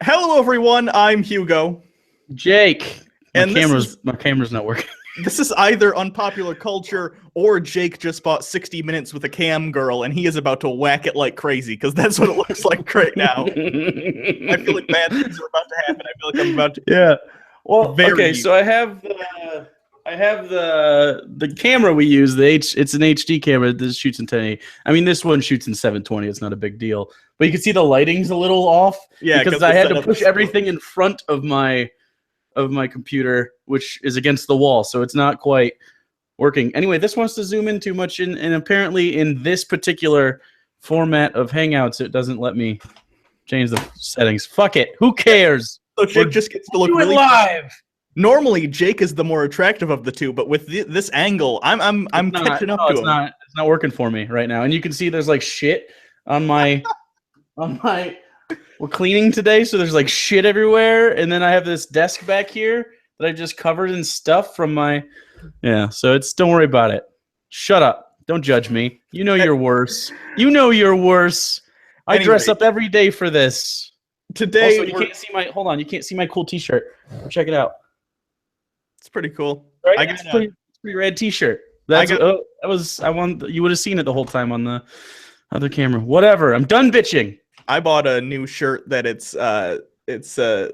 Hello, everyone. I'm Hugo, Jake, my and camera's not working. this is either unpopular culture or Jake just bought 60 minutes with a cam girl, and he is about to whack it like crazy because that's what it looks like right now. I feel like bad things are about to happen. I feel like I'm about to. Yeah. Well, Very okay. So I have the camera we use. It's an HD camera. This shoots in 1080. I mean, this one shoots in 720. It's not a big deal. But you can see the lighting's a little off. Yeah, because I had to push everything in front of my computer, which is against the wall, so it's not quite working. Anyway, this wants to zoom in too much, and apparently in this particular format of Hangouts, it doesn't let me change the settings. Fuck it. Who cares? So Jake just gets to look Do it really live. Normally, Jake is the more attractive of the two, but with this angle, I'm catching up to him. It's not working for me right now, and you can see there's like shit on my We're cleaning today, so there's like shit everywhere, and then I have this desk back here that I just covered in stuff from my. Yeah, so don't worry about it. Shut up. Don't judge me. You know you're worse. You know you're worse. I dress up every day for this. Today, also, you can't see my. Hold on, you can't see my cool T-shirt. Check it out. It's pretty cool. Right? I got a pretty red T-shirt. You would have seen it the whole time on the other camera. Whatever. I'm done bitching. I bought a new shirt that it's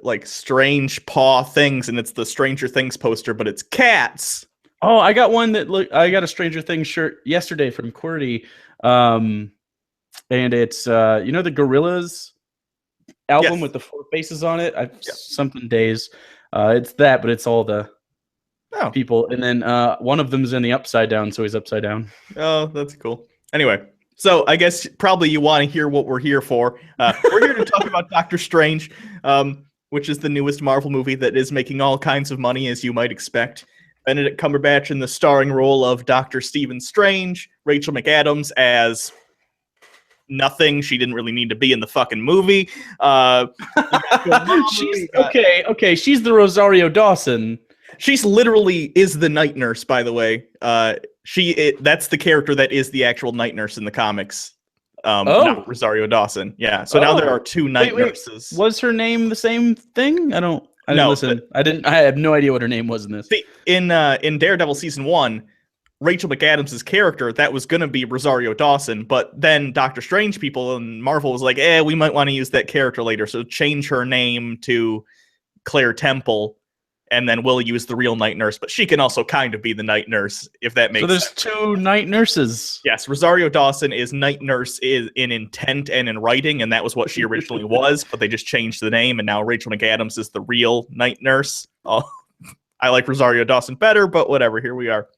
like strange paw things, and it's the Stranger Things poster, but it's cats. Oh, I got one I got a Stranger Things shirt yesterday from QWERTY, and it's the Gorillaz album with the 4 faces on it. Something days. It's that, but it's all the people, and then one of them's in the upside down, so he's upside down. Oh, that's cool. Anyway. So I guess probably you want to hear what we're here for. We're here to talk about Doctor Strange, which is the newest Marvel movie that is making all kinds of money, as you might expect. Benedict Cumberbatch in the starring role of Dr. Stephen Strange, Rachel McAdams as nothing. She didn't really need to be in the fucking movie. Okay. She's the Rosario Dawson. She's literally is the night nurse, by the way. That's the character that is the actual night nurse in the comics. Not Rosario Dawson. Yeah. So now there are 2 night nurses. Was her name the same thing? I didn't listen. I have no idea what her name was in this. See, in Daredevil season 1, Rachel McAdams' character, that was gonna be Rosario Dawson, but then Doctor Strange people and Marvel was like, we might want to use that character later, so change her name to Claire Temple. And then we'll use the real night nurse, but she can also kind of be the night nurse, if that makes sense. So there's 2 night nurses. Yes, Rosario Dawson is night nurse in intent and in writing, and that was what she originally was, but they just changed the name, and now Rachel McAdams is the real night nurse. Oh, I like Rosario Dawson better, but whatever, here we are.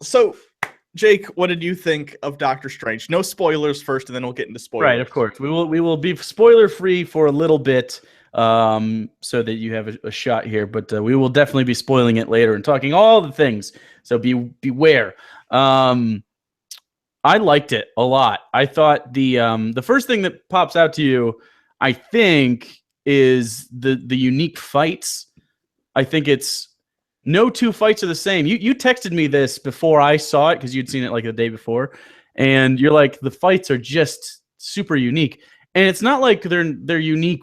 So, Jake, what did you think of Doctor Strange? No spoilers first, and then we'll get into spoilers. Right, of course. We will be spoiler-free for a little bit, so that you have a shot here, but we will definitely be spoiling it later and talking all the things, so beware. I liked it a lot. I thought the first thing that pops out to you, I think, is the unique fights. I think it's no 2 fights are the same. You texted me this before I saw it because you'd seen it like the day before, and you're like, the fights are just super unique, and it's not like they're unique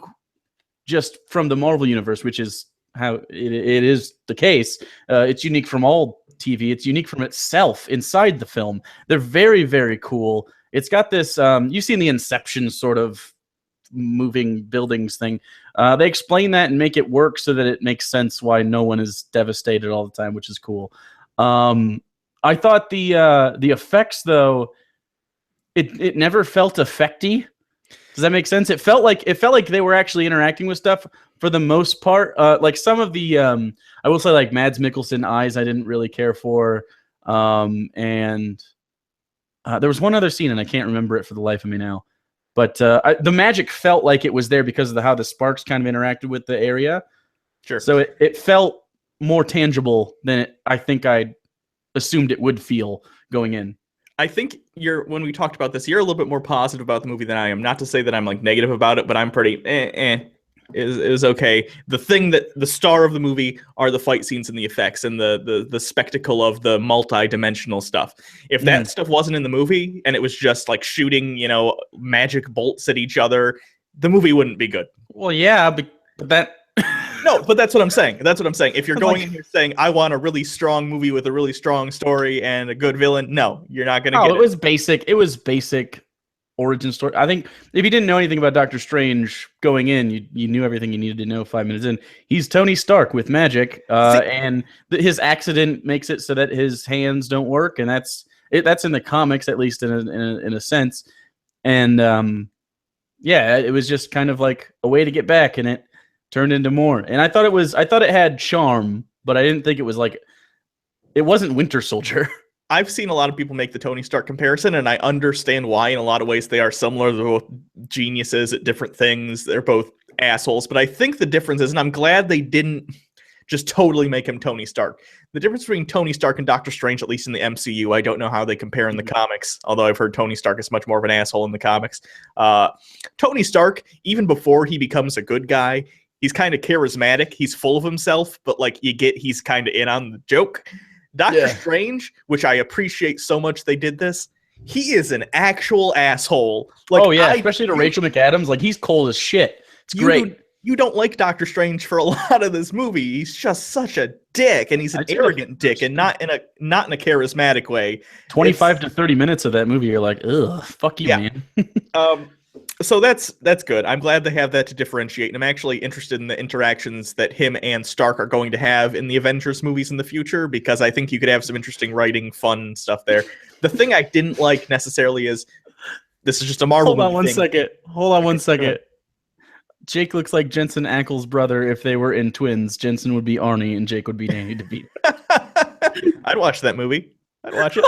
just from the Marvel universe, which is how it is the case. It's unique from all TV. It's unique from itself inside the film. They're very, very cool. It's got this, you've seen the Inception sort of moving buildings thing. They explain that and make it work so that it makes sense why no one is devastated all the time, which is cool. I thought the effects, though, it never felt effecty. Does that make sense? It felt like they were actually interacting with stuff for the most part. Like some of the, I will say, like Mads Mikkelsen eyes, I didn't really care for. And there was one other scene, and I can't remember it for the life of me now. But the magic felt like it was there because of how the sparks kind of interacted with the area. Sure. So it felt more tangible than I think I assumed it would feel going in. I think when we talked about this, you're a little bit more positive about the movie than I am. Not to say that I'm like negative about it, but I'm pretty It was okay. The thing that the star of the movie are the fight scenes and the effects and the spectacle of the multi-dimensional stuff. If that stuff wasn't in the movie and it was just like shooting, magic bolts at each other, the movie wouldn't be good. Well, yeah, but that. No, but that's what I'm saying. That's what I'm saying. If you're going Like, in here saying, I want a really strong movie with a really strong story and a good villain, no, you're not going to get it was basic. It was basic origin story. I think if you didn't know anything about Doctor Strange going in, you knew everything you needed to know 5 minutes in. He's Tony Stark with magic, and his accident makes it so that his hands don't work, and that's in the comics, at least in a sense. And yeah, it was just kind of like a way to get back, and it turned into more. And I thought it had charm, but I didn't think it was like, it wasn't Winter Soldier. I've seen a lot of people make the Tony Stark comparison, and I understand why. In a lot of ways, they are similar. They're both geniuses at different things. They're both assholes. But I think the difference is, and I'm glad they didn't just totally make him Tony Stark. The difference between Tony Stark and Doctor Strange, at least in the MCU, I don't know how they compare in the comics, although I've heard Tony Stark is much more of an asshole in the comics. Tony Stark, even before he becomes a good guy, he's kind of charismatic. He's full of himself, but like he's kind of in on the joke. Doctor Strange, which I appreciate so much they did this, he is an actual asshole. Like, especially to Rachel McAdams. Like, he's cold as shit. It's great. You don't like Doctor Strange for a lot of this movie. He's just such a dick, and he's an arrogant dick, and not in a charismatic way. 25 to 30 minutes of that movie, you're like, ugh, fuck you, man. So that's good. I'm glad they have that to differentiate, and I'm actually interested in the interactions that him and Stark are going to have in the Avengers movies in the future, because I think you could have some interesting writing, fun stuff there. The thing I didn't like necessarily is, this is just a Marvel movie. Hold on one second. Jake looks like Jensen Ackles' brother. If they were in twins, Jensen would be Arnie and Jake would be Danny DeVito. I'd watch that movie. I'd watch it.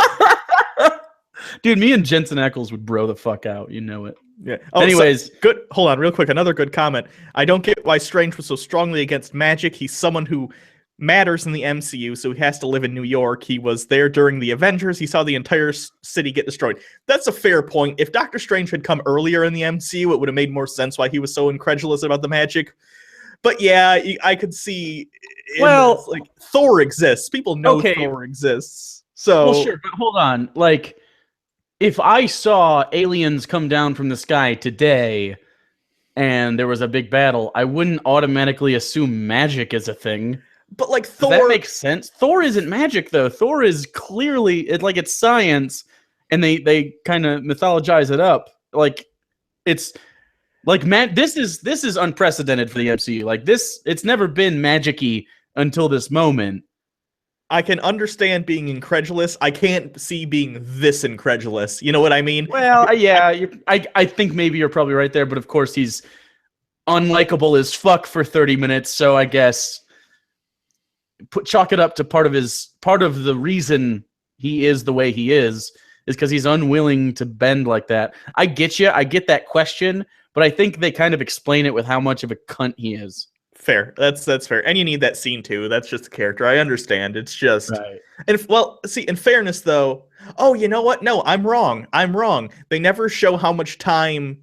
Dude, me and Jensen Ackles would bro the fuck out. You know it. Yeah. Anyways, so, good. Hold on, real quick. Another good comment. I don't get why Strange was so strongly against magic. He's someone who matters in the MCU, so he has to live in New York. He was there during the Avengers. He saw the entire city get destroyed. That's a fair point. If Doctor Strange had come earlier in the MCU, it would have made more sense why he was so incredulous about the magic. But yeah, I could see. Like, Thor exists. People know Thor exists. So well, sure, but hold on. Like, if I saw aliens come down from the sky today and there was a big battle, I wouldn't automatically assume magic is a thing. But like Thor, does that make sense? Thor isn't magic though. Thor is clearly it's science, and they kind of mythologize it up. Like, it's like this is unprecedented for the MCU. Like, this, it's never been magic-y until this moment. I can understand being incredulous. I can't see being this incredulous. You know what I mean? Well, yeah, I think maybe you're probably right there, but of course he's unlikable as fuck for 30 minutes, so I guess chalk it up to part of the reason he is the way he is because he's unwilling to bend like that. I get you. I get that question, but I think they kind of explain it with how much of a cunt he is. Fair. That's fair. And you need that scene too. That's just a character. I understand. It's just right. And see, in fairness though, you know what? No, I'm wrong. They never show how much time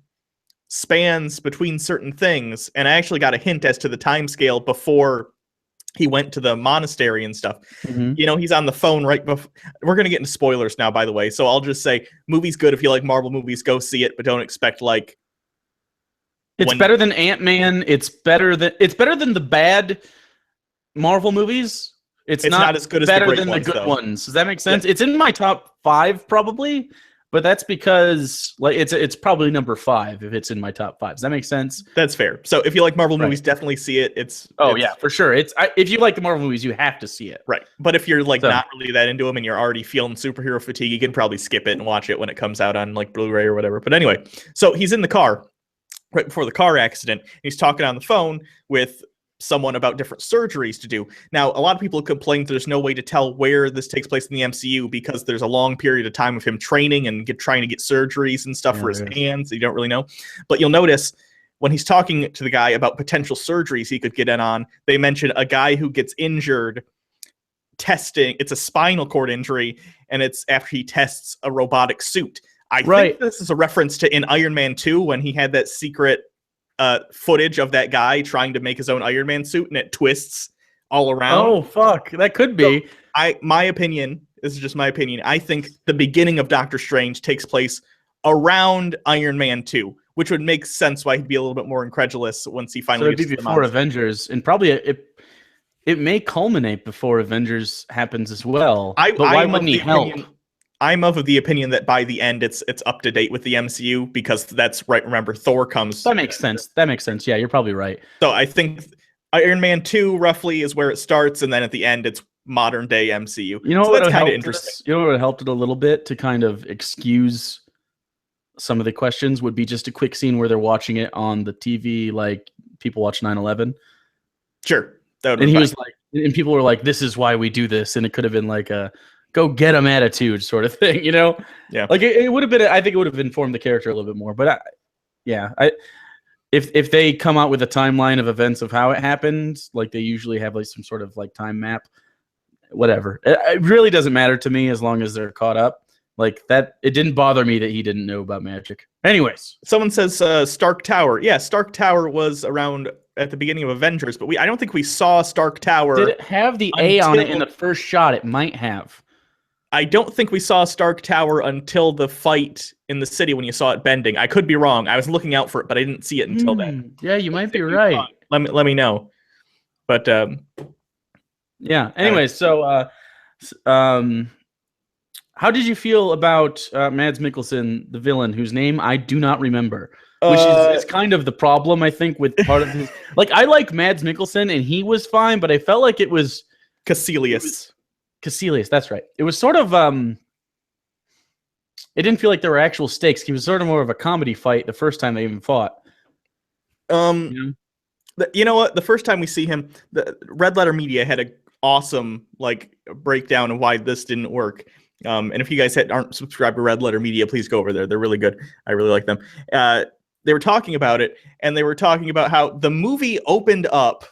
spans between certain things, and I actually got a hint as to the time scale before he went to the monastery and stuff. Mm-hmm. You know, he's on the phone right before. We're going to get into spoilers now, by the way. So I'll just say, movie's good. If you like Marvel movies, go see it, but don't expect like. It's better than Ant-Man. It's better than the bad Marvel movies. It's not as good as better than the good ones. Does that make sense? Yeah. It's in my top 5 probably, but that's because like it's probably number 5 if it's in my top 5. Does that make sense? That's fair. So if you like Marvel movies, definitely see it. It's yeah, for sure. If you like the Marvel movies, you have to see it. Right. But if you're like not really that into them and you're already feeling superhero fatigue, you can probably skip it and watch it when it comes out on like Blu-ray or whatever. But anyway, so he's in the car right before the car accident. He's talking on the phone with someone about different surgeries to do. Now, a lot of people complain there's no way to tell where this takes place in the MCU because there's a long period of time of him training and trying to get surgeries and stuff for his hands. You don't really know. But you'll notice when he's talking to the guy about potential surgeries he could get in on, they mention a guy who gets injured testing. It's a spinal cord injury, and it's after he tests a robotic suit. I think this is a reference to in Iron Man 2 when he had that secret footage of that guy trying to make his own Iron Man suit and it twists all around. Oh, fuck. That could be. So my opinion, this is just my opinion, I think the beginning of Doctor Strange takes place around Iron Man 2 which would make sense why he'd be a little bit more incredulous once he So finally it'd be gets to the before monster. Avengers, and probably it may culminate before Avengers happens as well. But why wouldn't he help? I'm of the opinion that by the end it's up to date with the MCU, because that's right. Remember, Thor comes. That makes sense. That makes sense. Yeah, you're probably right. So I think Iron Man 2 roughly is where it starts, and then at the end it's modern day MCU. You know so what that's kind of interesting. interesting. You know what would helped it a little bit to kind of excuse some of the questions would be just a quick scene where they're watching it on the TV, like people watch 9/11. Sure. And he was like, and people were like, "This is why we do this," and it could have been like a "go get him" attitude sort of thing, you know? Yeah. Like it would have been. I think it would have informed the character a little bit more. But if they come out with a timeline of events of how it happened, like they usually have like some sort of like time map, whatever. It really doesn't matter to me as long as they're caught up. Like that, it didn't bother me that he didn't know about magic. Anyways, someone says Stark Tower. Yeah, Stark Tower was around at the beginning of Avengers, but I don't think we saw Stark Tower. Did it have the A on it in the first shot? It might have. I don't think we saw Stark Tower until the fight in the city when you saw it bending. I could be wrong. I was looking out for it, but I didn't see it until then. Yeah, you might be right. Let me know. But yeah. Anyway, so how did you feel about Mads Mikkelsen, the villain, whose name I do not remember? Which is kind of the problem, I think, with part of his... Like, I like Mads Mikkelsen, and he was fine, but I felt like it was... Caecilius, that's right. It was sort of... It didn't feel like there were actual stakes. He was sort of more of a comedy fight the first time they even fought. You know what? The first time we see him, the Red Letter Media had an awesome breakdown of why this didn't work. And if you guys aren't subscribed to Red Letter Media, please go over there. They're really good. I really like them. They were talking about it, and they were talking about how the movie opened up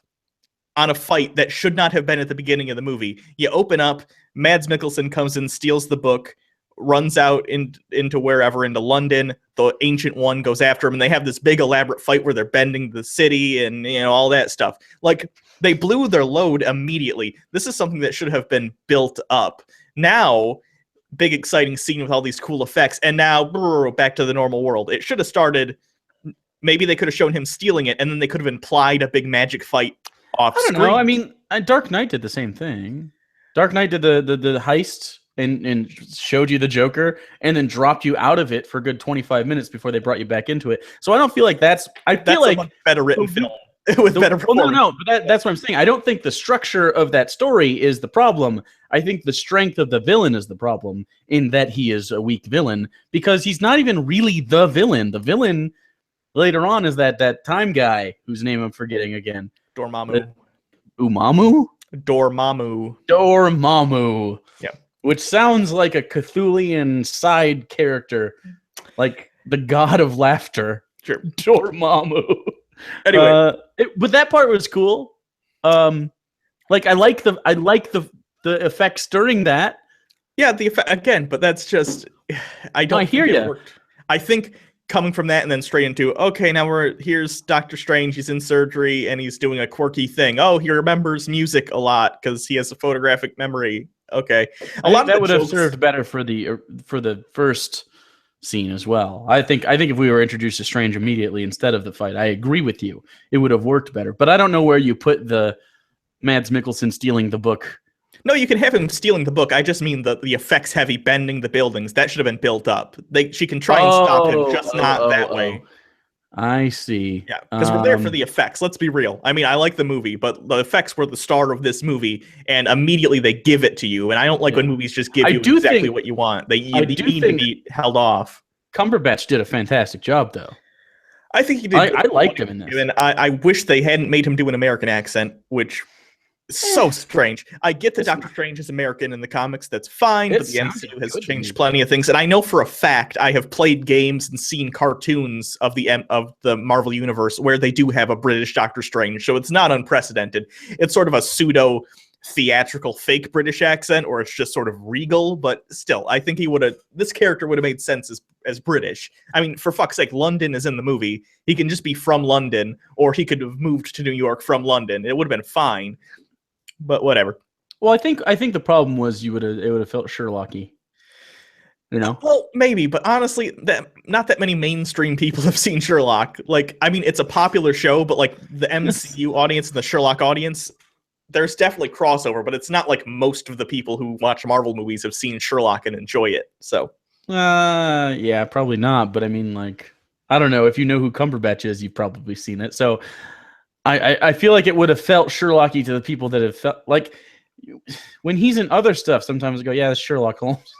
on a fight that should not have been at the beginning of the movie. You open up, Mads Mikkelsen comes in, steals the book, runs out into wherever, into London. The Ancient One goes after him, and they have this big elaborate fight where they're bending the city and all that stuff. Like, they blew their load immediately. This is something that should have been built up. Now, big exciting scene with all these cool effects, and now back to the normal world. It should have started... Maybe they could have shown him stealing it, and then they could have implied a big magic fight off screen. I don't know. I mean, Dark Knight did the same thing. Dark Knight did the heist and showed you the Joker, and then dropped you out of it for a good 25 minutes before they brought you back into it. So I don't feel like that's... I feel like a much better written film with better performance. Well, no, but that's what I'm saying. I don't think the structure of that story is the problem. I think the strength of the villain is the problem, in that he is a weak villain, because he's not even really the villain. The villain... later on is that time guy whose name I'm forgetting again. Dormammu. Dormammu? Dormammu. Yeah. Which sounds like a Cthulian side character, like the god of laughter. Sure. Dormammu. Anyway, but that part was cool. I like the effects during that. Yeah, the effect again, but that's just... I hear you. I think coming from that and then straight into, okay, now here's Doctor Strange, he's in surgery and he's doing a quirky thing. Oh, he remembers music a lot because he has a photographic memory. Okay. A lot of that would have served better for the first scene as well. I think if we were introduced to Strange immediately instead of the fight, I agree with you. It would have worked better. But I don't know where you put the Mads Mikkelsen stealing the book. No, you can have him stealing the book. I just mean the effects heavy bending the buildings. That should have been built up. She can try and stop him, just not that way. I see. Yeah, because we're there for the effects. Let's be real. I mean, I like the movie, but the effects were the star of this movie, and immediately they give it to you. And I don't like when movies just give you exactly what you want. You need to be held off. Cumberbatch did a fantastic job, though. I think he did. I liked him in this. And I wish they hadn't made him do an American accent, which... so strange. I get that Doctor Strange is American in the comics. That's fine, but the MCU has changed plenty of things. And I know for a fact I have played games and seen cartoons of the Marvel Universe where they do have a British Doctor Strange. So it's not unprecedented. It's sort of a pseudo theatrical fake British accent, or it's just sort of regal. But still, I think this character would have made sense as British. I mean, for fuck's sake, London is in the movie. He can just be from London, or he could have moved to New York from London. It would have been fine. But whatever. Well, I think the problem was it would have felt Sherlocky. You know? Well, maybe, but honestly, not that many mainstream people have seen Sherlock. Like, I mean, it's a popular show, but like the MCU audience and the Sherlock audience, there's definitely crossover, but it's not like most of the people who watch Marvel movies have seen Sherlock and enjoy it. So, Yeah, probably not. But I mean, like, I don't know. If you know who Cumberbatch is, you've probably seen it. So I feel like it would have felt Sherlocky to the people that have felt like when he's in other stuff. Sometimes I go, yeah, that's Sherlock Holmes.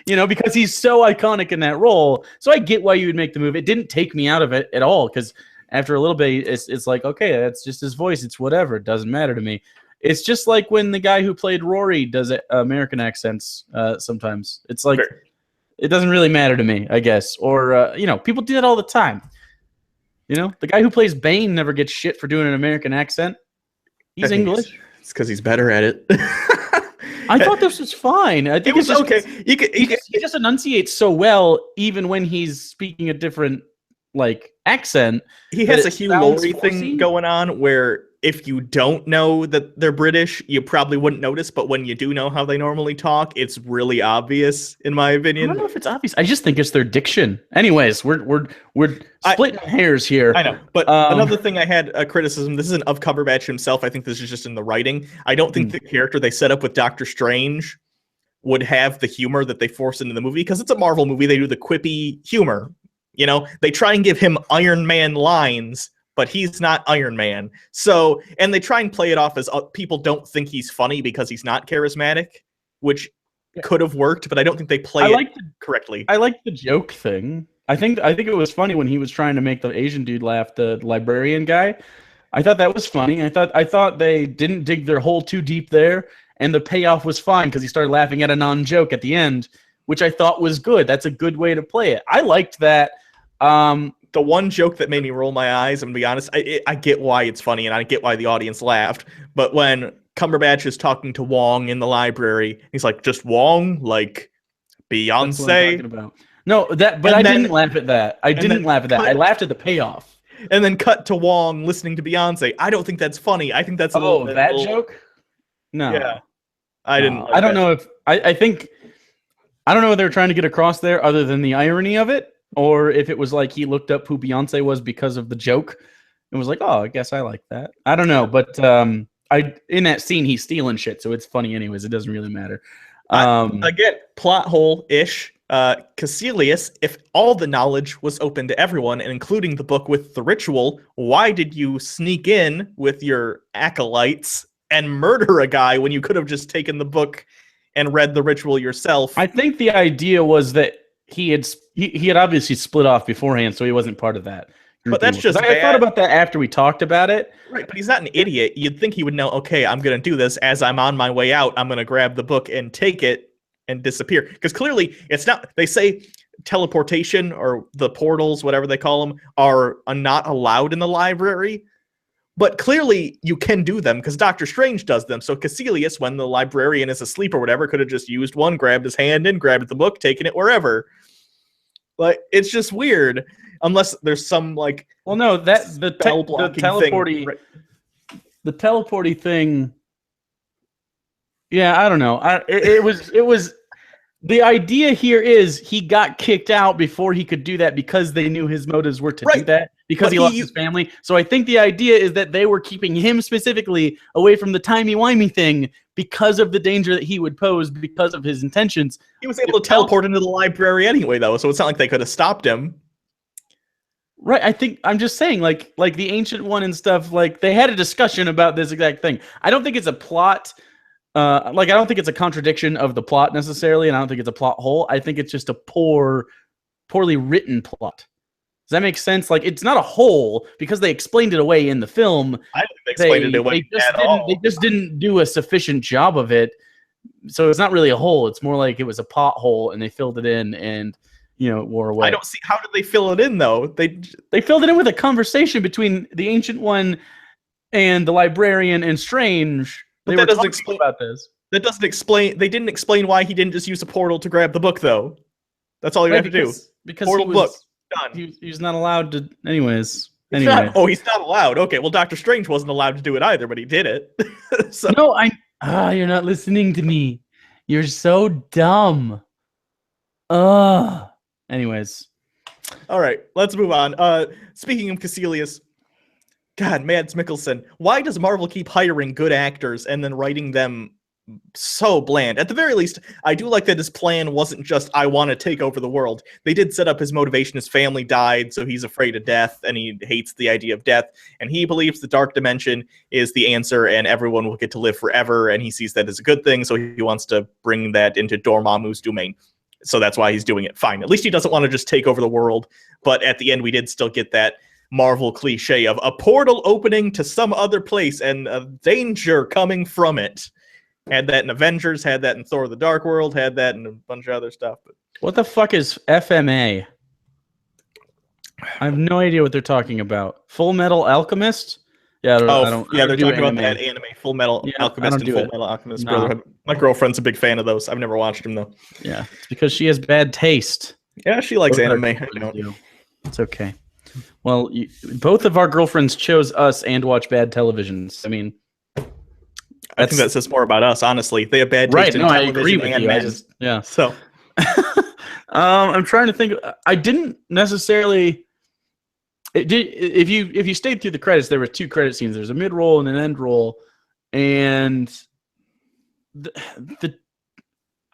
You know, because he's so iconic in that role. So I get why you would make the move. It didn't take me out of it at all because after a little bit, it's like, okay, that's just his voice. It's whatever. It doesn't matter to me. It's just like when the guy who played Rory does American accents sometimes. It's like, sure. It doesn't really matter to me, I guess. Or, you know, people do that all the time. You know, the guy who plays Bane never gets shit for doing an American accent. He's English. It's because he's better at it. I thought this was fine. I think it was just, okay. He just enunciates so well, even when he's speaking a different like accent. He has a Hugh Laurie thing going on where if you don't know that they're British, you probably wouldn't notice. But when you do know how they normally talk, it's really obvious, in my opinion. I don't know if it's obvious. I just think it's their diction. Anyways, we're splitting hairs here. I know, but another thing I had a criticism. This isn't of Cumberbatch himself. I think this is just in the writing. I don't think the character they set up with Doctor Strange would have the humor that they force into the movie because it's a Marvel movie. They do the quippy humor. You know, they try and give him Iron Man lines, but he's not Iron Man. So, and they try and play it off as people don't think he's funny because he's not charismatic, which could have worked, but I don't think they play it correctly. I like the joke thing. I think it was funny when he was trying to make the Asian dude laugh, the librarian guy. I thought that was funny. I thought they didn't dig their hole too deep there, and the payoff was fine because he started laughing at a non-joke at the end, which I thought was good. That's a good way to play it. I liked that. The one joke that made me roll my eyes, and to be honest, I get why it's funny and I get why the audience laughed. But when Cumberbatch is talking to Wong in the library, he's like, "Just Wong, like Beyonce." That's what I'm talking about. No, but I didn't laugh at that. I didn't laugh at that. I laughed at the payoff. And then cut to Wong listening to Beyonce. I don't think that's funny. I think that's a little bit, that joke. No, yeah, I didn't. I don't know if I think I don't know what they're trying to get across there, other than the irony of it. Or if it was like he looked up who Beyonce was because of the joke and was like, oh, I guess I like that. I don't know. But in that scene, he's stealing shit. So it's funny anyways. It doesn't really matter. Again, plot hole-ish. Caecilius, if all the knowledge was open to everyone, and including the book with the ritual, why did you sneak in with your acolytes and murder a guy when you could have just taken the book and read the ritual yourself? I think the idea was that he had obviously split off beforehand, so he wasn't part of that. But that's just I thought about that after we talked about it. Right, but he's not an idiot. You'd think he would know, okay, I'm going to do this. As I'm on my way out, I'm going to grab the book and take it and disappear. Because clearly, it's not, they say teleportation or the portals, whatever they call them, are not allowed in the library. But clearly, you can do them because Doctor Strange does them. So Caecilius, when the librarian is asleep or whatever, could have just used one, grabbed his hand in, grabbed the book, taken it wherever. Like, it's just weird. Unless there's some, like... Well, no, the teleporty... Right. The teleporty thing... Yeah, I don't know. It was... The idea here is he got kicked out before he could do that because they knew his motives were to do that, because he lost his family. So I think the idea is that they were keeping him specifically away from the timey-wimey thing because of the danger that he would pose because of his intentions. He was able to teleport into the library anyway, though, so it's not like they could have stopped him. Right, I think I'm just saying, like the Ancient One and stuff, like they had a discussion about this exact thing. I don't think it's a plot... I don't think it's a contradiction of the plot necessarily, and I don't think it's a plot hole. I think it's just a poorly written plot. Does that make sense? Like, it's not a hole because they explained it away in the film. I don't think they explained it away at all. They just didn't do a sufficient job of it. So it's not really a hole. It's more like it was a pothole, and they filled it in, and it wore away. I don't see, how did they fill it in though? They filled it in with a conversation between the Ancient One and the librarian and Strange. They were talking about this. That doesn't explain. They didn't explain why he didn't just use a portal to grab the book, though. That's all you have to do. Because portal book done. He was not allowed to. Anyways. He's not allowed. Okay, well, Doctor Strange wasn't allowed to do it either, but he did it. So. No, you're not listening to me. You're so dumb. Anyways. All right, let's move on. Speaking of Caecilius, God, Mads Mikkelsen. Why does Marvel keep hiring good actors and then writing them so bland? At the very least, I do like that his plan wasn't just, I want to take over the world. They did set up his motivation. His family died, so he's afraid of death, and he hates the idea of death. And he believes the dark dimension is the answer, and everyone will get to live forever, and he sees that as a good thing, so he wants to bring that into Dormammu's domain. So that's why he's doing it. Fine. At least he doesn't want to just take over the world. But at the end, we did still get that Marvel cliche of a portal opening to some other place and a danger coming from it. Had that in Avengers, had that in Thor the Dark World, had that in a bunch of other stuff. But what the fuck is FMA? I have no idea what they're talking about. Full Metal Alchemist? Yeah, I don't they're talking anime. about that anime, Full Metal Alchemist and Full Metal Alchemist Brotherhood. My girlfriend's a big fan of those. I've never watched them though. Yeah, it's because she has bad taste. Yeah, she likes anime. I don't. It's okay. Well, both of our girlfriends chose us and watch bad televisions. I mean, I think that says more about us, honestly. They have bad taste in television. I agree with you. Men. So, I'm trying to think. I didn't necessarily. If you stayed through the credits, there were 2 credit scenes. There's a mid roll and an end roll, and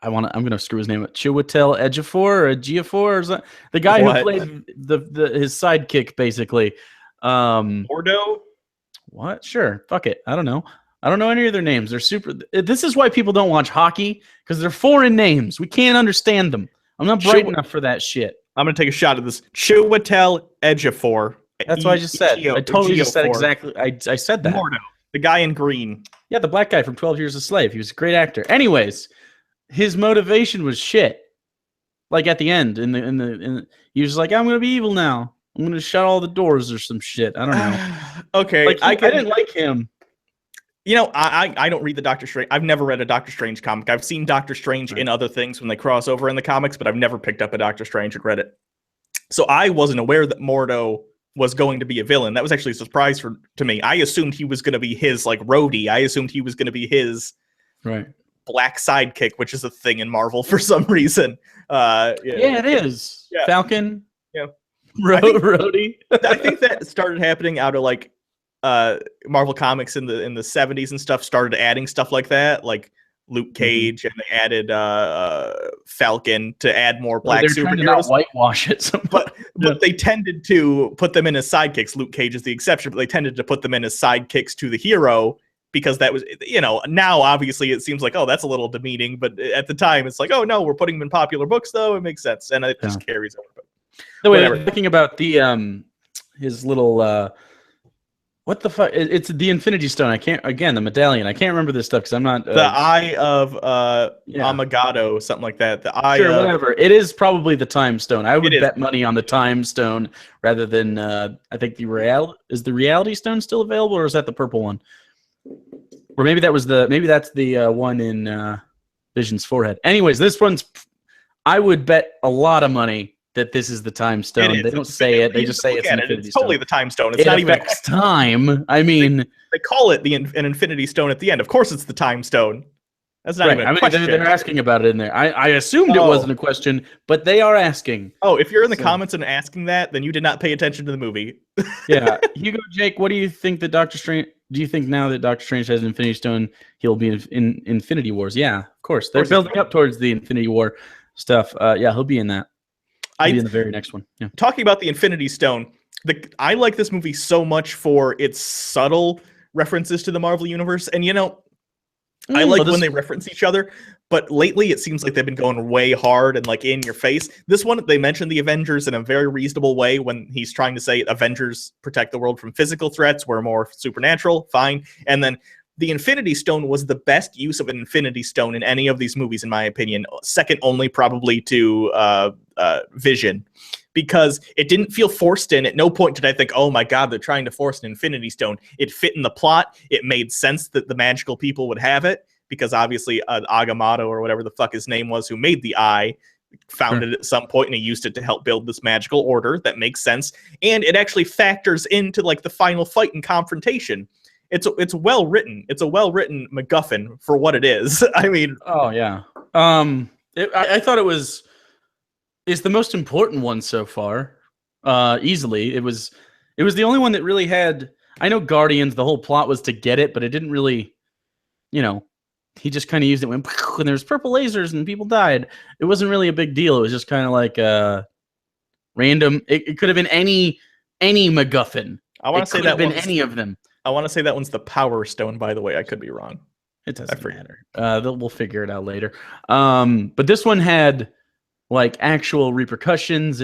I'm gonna screw his name up. Chiwetel Ejiofor or Ejiofor or something. The guy who played his sidekick, basically. Ordo? What? Sure. Fuck it. I don't know any of their names. They're super. This is why people don't watch hockey, because they're foreign names. We can't understand them. I'm not bright enough for that shit. I'm gonna take a shot at this. Chiwetel Ejiofor. That's what I just said. I totally just said exactly. I said that. Mordo, the guy in green. Yeah, the black guy from 12 Years a Slave. He was a great actor. Anyways. His motivation was shit. Like at the end, he was like, "I'm gonna be evil now. I'm gonna shut all the doors or some shit." I don't know. Okay, like, I didn't like him. You know, I don't read the Doctor Strange. I've never read a Doctor Strange comic. I've seen Doctor Strange in other things when they cross over in the comics, but I've never picked up a Doctor Strange and read it. So I wasn't aware that Mordo was going to be a villain. That was actually a surprise to me. I assumed he was going to be his like roadie. I assumed he was going to be his black sidekick, which is a thing in Marvel for some reason. Yeah, it is. Yeah. Falcon. Yeah. Rhodey. I think that started happening out of like Marvel Comics in the 70s and stuff, started adding stuff like that, like Luke Cage, and they added Falcon to add more black superheroes. Trying to not whitewash it, but they tended to put them in as sidekicks. Luke Cage is the exception, but they tended to put them in as sidekicks to the hero, because that was, now obviously it seems like, oh, that's a little demeaning, but at the time it's like, oh no, we're putting them in popular books though. It makes sense, and it just carries over. But no, wait, thinking about the his little what the fuck? It's the Infinity Stone. The medallion. I can't remember this stuff because I'm not the Eye of Amagado, something like that. The Eye. Sure, whatever. It is probably the Time Stone. I would bet money on the Time Stone rather than I think the Reality Stone still available, or is that the purple one? Or maybe that's the one in Vision's forehead. Anyways, this one's. I would bet a lot of money that this is the Time Stone. They don't say it. They just say it's an Infinity Stone. It's totally the Time Stone. It's not even time. I mean, they call it an Infinity Stone at the end. Of course, it's the Time Stone. That's not even a question. They're asking about it in there. I assumed it wasn't a question, but they are asking. Oh, if you're in the comments and asking that, then you did not pay attention to the movie. Yeah, Hugo, Jake, what do you think that Doctor Strange? Do you think now that Doctor Strange has an Infinity Stone, he'll be in Infinity Wars? Yeah, of course. They're building up towards the Infinity War stuff. Yeah, he'll be in that. He'll be in the very next one. Yeah. Talking about the Infinity Stone, I like this movie so much for its subtle references to the Marvel Universe, and I like when they reference each other, but lately it seems like they've been going way hard and like in your face. This one, they mentioned the Avengers in a very reasonable way when he's trying to say Avengers protect the world from physical threats. We're more supernatural. Fine. And then the Infinity Stone was the best use of an Infinity Stone in any of these movies, in my opinion. Second only probably to Vision, because it didn't feel forced in. At no point did I think, oh my God, they're trying to force an Infinity Stone. It fit in the plot. It made sense that the magical people would have it, because obviously Agamotto, or whatever the fuck his name was, who made the eye, found it at some point, and he used it to help build this magical order. That makes sense. And it actually factors into like the final fight and confrontation. It's well written. It's a well written MacGuffin for what it is. I mean, oh yeah. I thought it was is the most important one so far. Easily. It was the only one that really had. I know Guardians, the whole plot was to get it, but it didn't really, he just kind of used it when and there's purple lasers and people died. It wasn't really a big deal. It was just kind of like random. It could have been any MacGuffin. I want to say that been any of them. I want to say that one's the Power Stone, by the way. I could be wrong. It doesn't matter. We'll figure it out later. But this one had like actual repercussions.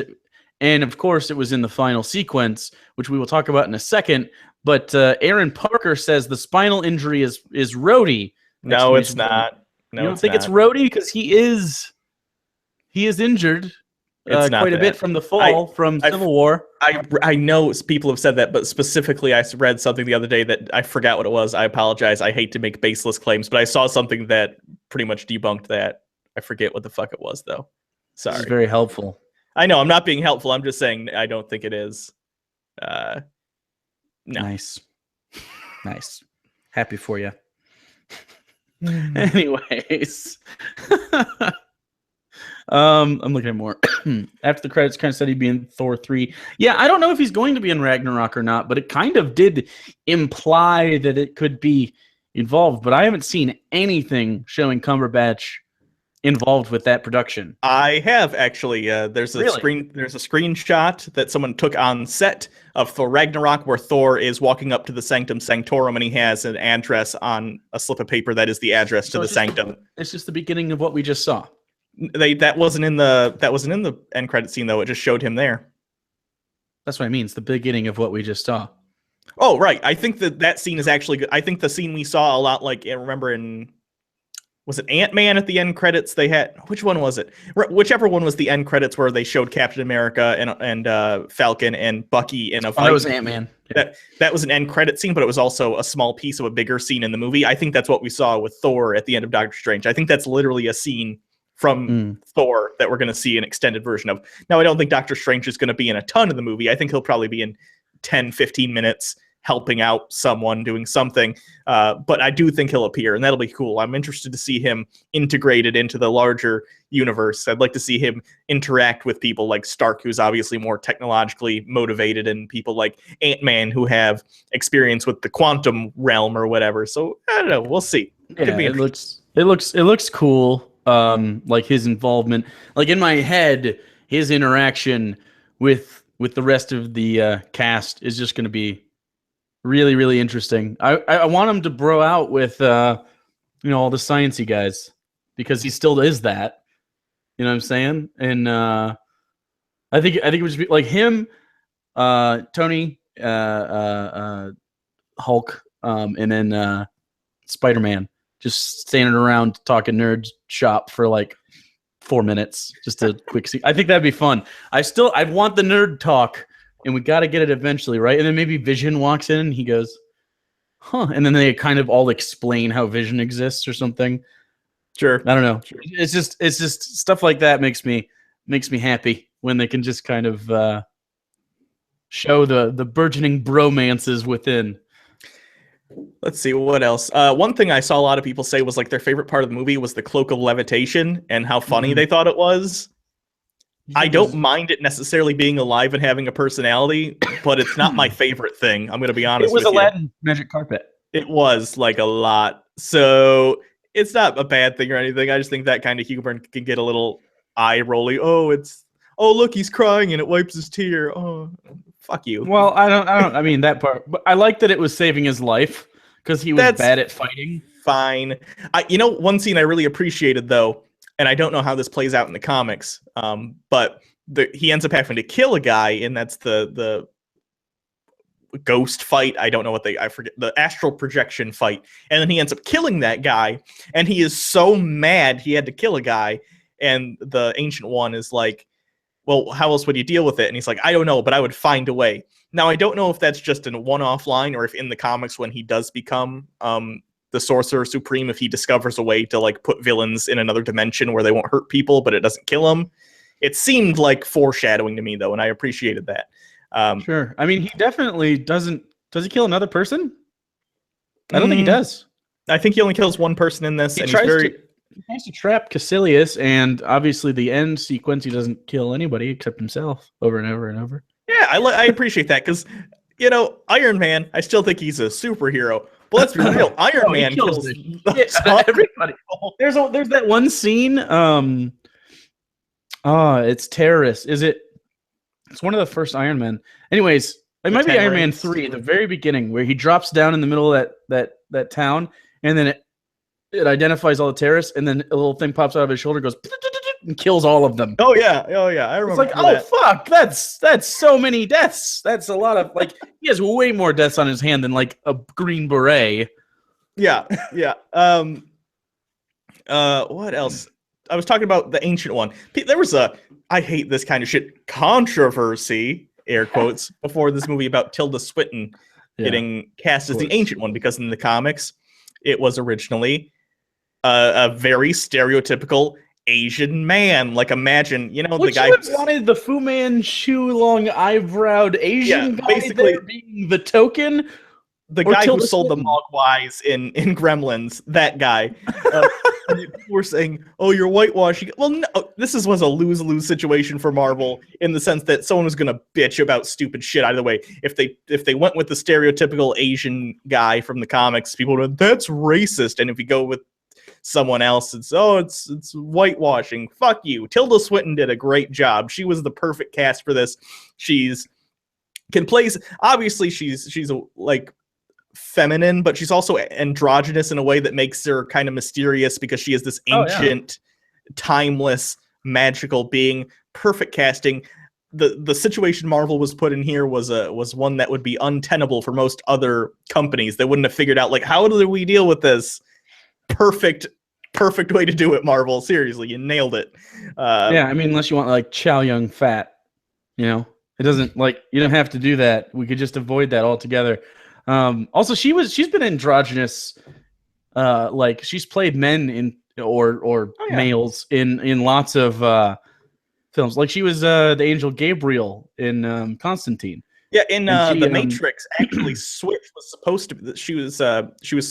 And of course, it was in the final sequence, which we will talk about in a second. But Aaron Parker says the spinal injury is Rhodey. No, it's not. No, you don't think it's Rhodey because he is injured quite a bit from the fall from Civil War. I know people have said that, but specifically, I read something the other day that I forgot what it was. I apologize. I hate to make baseless claims, but I saw something that pretty much debunked that. I forget what the fuck it was, though. Sorry. This is very helpful. I know I'm not being helpful. I'm just saying I don't think it is. No. Nice. Happy for you. Anyways, I'm looking at more. After the credits, kind of said he'd be in Thor 3. Yeah, I don't know if he's going to be in Ragnarok or not, but it kind of did imply that it could be involved. But I haven't seen anything showing Cumberbatch involved with that production. I have actually. There's a screenshot that someone took on set of Thor Ragnarok where Thor is walking up to the Sanctum Sanctorum and he has an address on a slip of paper that is the address to the Sanctum. It's just the beginning of what we just saw. That wasn't in the end credit scene though. It just showed him there. That's what I mean. It's the beginning of what we just saw. Oh right, I think that scene is actually good. I think the scene we saw a lot like remember in. Was it Ant-Man at the end credits? They had which one was it? Whichever one was the end credits where they showed Captain America and Falcon and Bucky in a fight. That was Ant-Man. Yeah. That was an end credit scene, but it was also a small piece of a bigger scene in the movie. I think that's what we saw with Thor at the end of Doctor Strange. I think that's literally a scene from Thor that we're going to see an extended version of. Now, I don't think Doctor Strange is going to be in a ton of the movie. I think he'll probably be in 10, 15 minutes helping out someone doing something. But I do think he'll appear, and that'll be cool. I'm interested to see him integrated into the larger universe. I'd like to see him interact with people like Stark, who's obviously more technologically motivated, and people like Ant-Man who have experience with the quantum realm or whatever. So I don't know. We'll see. Yeah, it looks cool. Like his involvement, like in my head, his interaction with the rest of the cast is just going to be really, really interesting. I want him to bro out with all the sciencey guys because he still is that. You know what I'm saying? And I think it would just be like him, Tony, Hulk, and then Spider-Man just standing around talking nerd shop for like 4 minutes. Just a quick scene. I think that'd be fun. I want the nerd talk. And we got to get it eventually, right? And then maybe Vision walks in and he goes, huh. And then they kind of all explain how Vision exists or something. Sure. I don't know. Sure. It's just stuff like that makes me happy when they can just kind of show the burgeoning bromances within. Let's see what else. One thing I saw a lot of people say was like their favorite part of the movie was the cloak of levitation and how funny they thought it was. I don't mind it necessarily being alive and having a personality, but it's not my favorite thing. I'm going to be honest with you. It was Aladdin magic carpet. It was like a lot. So it's not a bad thing or anything. I just think that kind of humor can get a little eye rolly. Oh, look, he's crying and it wipes his tear. Oh, fuck you. Well, I mean that part, but I like that it was saving his life because he was bad at fighting. Fine. One scene I really appreciated though, and I don't know how this plays out in the comics, but he ends up having to kill a guy, and that's the ghost fight. I don't know I forget, the astral projection fight. And then he ends up killing that guy, and he is so mad he had to kill a guy. And the Ancient One is like, well, how else would you deal with it? And he's like, I don't know, but I would find a way. Now, I don't know if that's just a one-off line or if in the comics when he does become the Sorcerer Supreme, if he discovers a way to like put villains in another dimension where they won't hurt people, but it doesn't kill them. It seemed like foreshadowing to me though, and I appreciated that. Sure. I mean, he definitely doesn't. Does he kill another person? I don't think he does. I think he only kills one person in this. He and tries he's very. to, He tries to trap Caecilius, and obviously the end sequence, he doesn't kill anybody except himself over and over and over. Yeah, I appreciate that because, Iron Man, I still think he's a superhero. But let's be real, Iron He Man kills the shit out of everybody. There's that one scene. It's terrorist. It's one of the first Iron Man. Anyways, it might be Iron Man 3 at the very beginning, where he drops down in the middle of that town, and then it identifies all the terrorists, and then a little thing pops out of his shoulder, goes and kills all of them. Oh yeah, I remember. It's like, fuck, that's so many deaths. That's a lot of, like, he has way more deaths on his hand than like a Green Beret. Yeah. What else? I was talking about the ancient one. There was I hate this kind of shit, controversy, air quotes, before this movie about Tilda Swinton getting cast as the ancient one, because in the comics, it was originally a very stereotypical Asian man. Like, imagine, the guy who wanted the Fu Manchu long eyebrowed Asian guy basically there being the token. The guy who sold the Mogwais in Gremlins, that guy. We're saying, "Oh, you're whitewashing." Well, no, this was a lose-lose situation for Marvel, in the sense that someone was going to bitch about stupid shit either way. If they went with the stereotypical Asian guy from the comics, people would, that's racist. And if you go with someone else, it's whitewashing. Fuck you. Tilda Swinton did a great job. She was the perfect cast for this. Obviously she's like feminine, but she's also androgynous in a way that makes her kind of mysterious, because she is this ancient, timeless, magical being. Perfect casting. The situation Marvel was put in here was one that would be untenable for most other companies. They wouldn't have figured out, like, how do we deal with this? Perfect way to do it, Marvel. Seriously, you nailed it. I mean, unless you want like Chow Yun Fat, it doesn't, like, you don't have to do that. We could just avoid that altogether. Also, she's been androgynous, like, she's played men in or males in lots of films. Like, she was the angel Gabriel in Constantine. Yeah, in the Matrix, actually, Switch was supposed to be. She was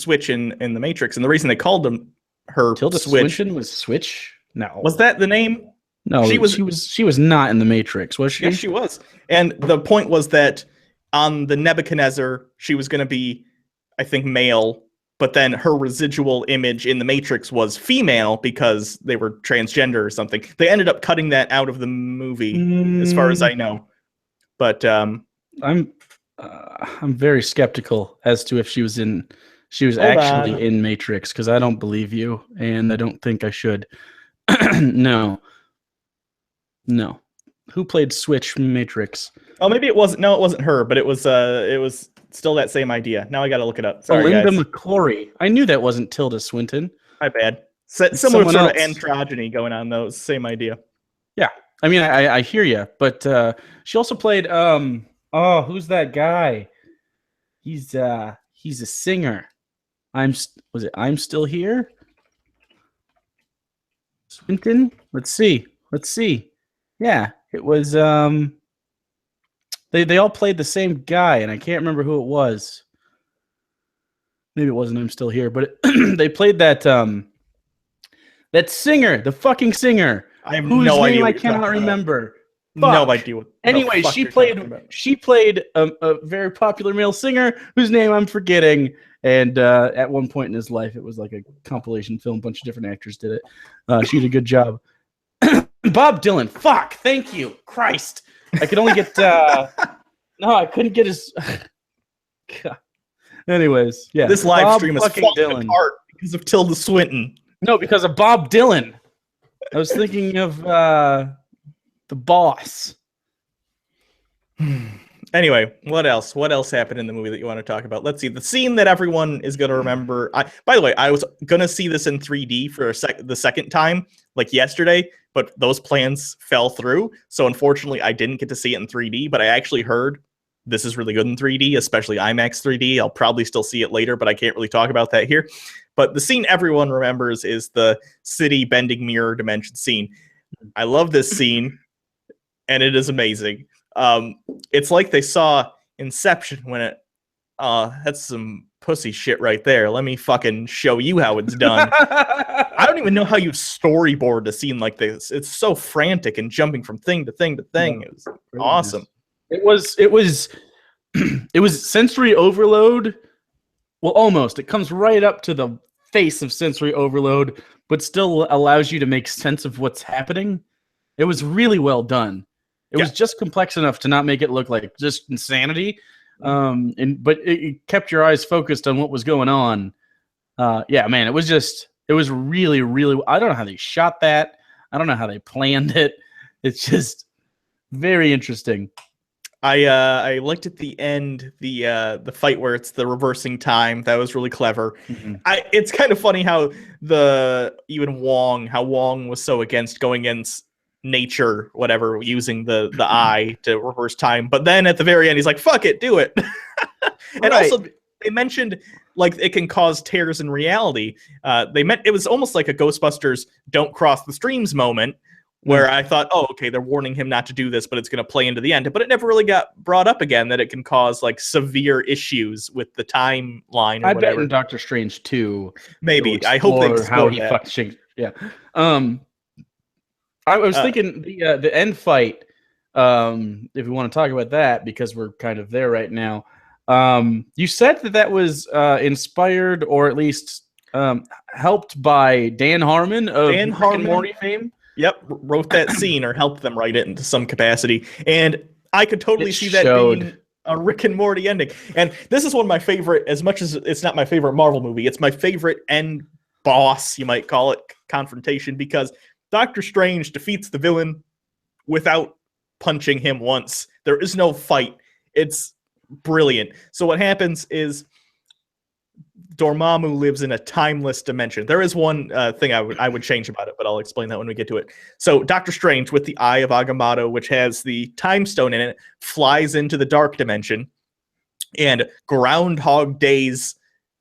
Switch in the Matrix, and the reason they called her Tilda Switch Swinton was Switch. No, was that the name? No, she was not in the Matrix, was she? Yes, she was. And the point was that on the Nebuchadnezzar, she was going to be, I think, male, but then her residual image in the Matrix was female because they were transgender or something. They ended up cutting that out of the movie, as far as I know. But I'm very skeptical as to if she was actually in Matrix, because I don't believe you, and I don't think I should. No. Who played Switch from Matrix? Oh, maybe it wasn't. No, it wasn't her, but it was still that same idea. Now I got to look it up. Sorry, Linda guys. McClory. I knew that wasn't Tilda Swinton. My bad. Similar sort of androgyny going on, though. Same idea. Yeah, I mean, I hear you, but she also played. Who's that guy? He's a singer. I'm Still Here? Swinton? Let's see. Yeah, it was they all played the same guy, and I can't remember who it was. Maybe it wasn't I'm Still Here, but they played that singer, the fucking singer. I have no idea. I cannot remember. No idea. Anyway, she played a very popular male singer whose name I'm forgetting. And at one point in his life, it was like a compilation film. A bunch of different actors did it. She did a good job. Bob Dylan. Fuck. Thank you. Christ. I could only get. No, I couldn't get his. God. Anyways, yeah. This live stream is falling apart because of Tilda Swinton. No, because of Bob Dylan. I was thinking of the boss. Anyway, what else? What else happened in the movie that you want to talk about? Let's see. The scene that everyone is going to remember. By the way, I was going to see this in 3D for the second time, like yesterday, but those plans fell through. So unfortunately, I didn't get to see it in 3D, but I actually heard this is really good in 3D, especially IMAX 3D. I'll probably still see it later, but I can't really talk about that here. But the scene everyone remembers is the city bending mirror dimension scene. I love this scene, and it is amazing. It's like they saw Inception when it that's some pussy shit right there. Let me fucking show you how it's done. I don't even know how you storyboard a scene like this. It's so frantic and jumping from thing to thing to thing. It was awesome. It was it was sensory overload. Well, almost. It comes right up to the face of sensory overload, but still allows you to make sense of what's happening. It was really well done. It was just complex enough to not make it look like just insanity. But it kept your eyes focused on what was going on. Yeah, man, it was really, really, I don't know how they shot that. I don't know how they planned it. It's just very interesting. I liked at the end the fight where it's the reversing time. That was really clever. Mm-hmm. It's kind of funny how Wong was so against going against nature, whatever, using the eye to reverse time. But then at the very end, he's like, "Fuck it, do it." And also, they mentioned like it can cause tears in reality. It was almost like a Ghostbusters "Don't cross the streams" moment. Where I thought, oh, okay, they're warning him not to do this, but it's going to play into the end. But it never really got brought up again that it can cause like severe issues with the timeline. I bet in Doctor Strange 2, maybe. I hope they explore how he fucked Shang. Yeah. I was thinking the end fight. If we want to talk about that, because we're kind of there right now. You said that was inspired or at least helped by Dan Harmon of Rick and Morty fame. Yep, wrote that scene or helped them write it into some capacity. And I could totally see that being a Rick and Morty ending. And this is one of my favorite, as much as it's not my favorite Marvel movie, it's my favorite end boss, you might call it, confrontation, because Doctor Strange defeats the villain without punching him once. There is no fight. It's brilliant. So what happens is Dormammu lives in a timeless dimension. There is one thing I would change about it, but I'll explain that when we get to it. So Doctor Strange, with the Eye of Agamotto, which has the Time Stone in it, flies into the dark dimension and Groundhog Days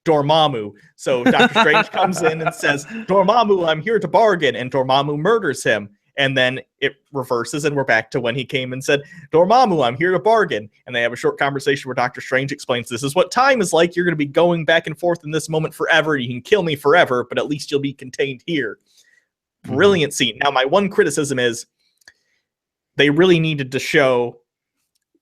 Dormammu. So Doctor Strange comes in and says, "Dormammu, I'm here to bargain," and Dormammu murders him. And then it reverses, and we're back to when he came and said, "Dormammu, I'm here to bargain." And they have a short conversation where Doctor Strange explains, "This is what time is like. You're going to be going back and forth in this moment forever. You can kill me forever, but at least you'll be contained here." Brilliant scene. Now, my one criticism is they really needed to show